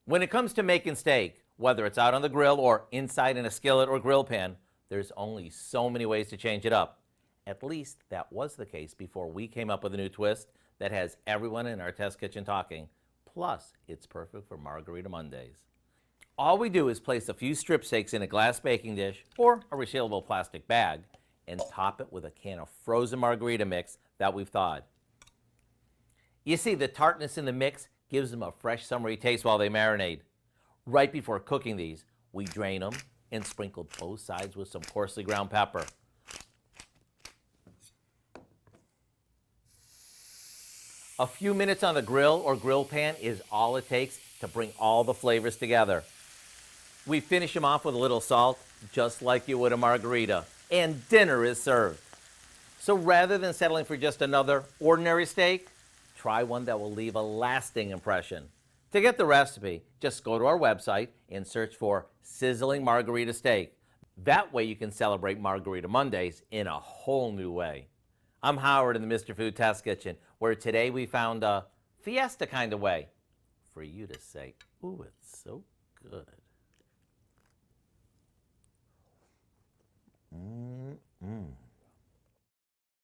When it comes to making steak, whether it's out on the grill or inside in a skillet or grill pan, there's only so many ways to change it up. At least that was the case before we came up with a new twist that has everyone in our test kitchen talking. Plus, it's perfect for Margarita Mondays. All we do is place a few strip steaks in a glass baking dish or a resealable plastic bag and top it with a can of frozen margarita mix that we've thawed. You see, the tartness in the mix gives them a fresh summery taste while they marinate. Right before cooking these, we drain them and sprinkle both sides with some coarsely ground pepper. A few minutes on the grill or grill pan is all it takes to bring all the flavors together. We finish them off with a little salt, just like you would a margarita, and dinner is served. So rather than settling for just another ordinary steak, try one that will leave a lasting impression. To get the recipe, just go to our website and search for Sizzlin Margarita Steak. That way you can celebrate Margarita Mondays in a whole new way. I'm Howard in the Mr. Food Test Kitchen, where today we found a fiesta kind of way for you to say, ooh, it's so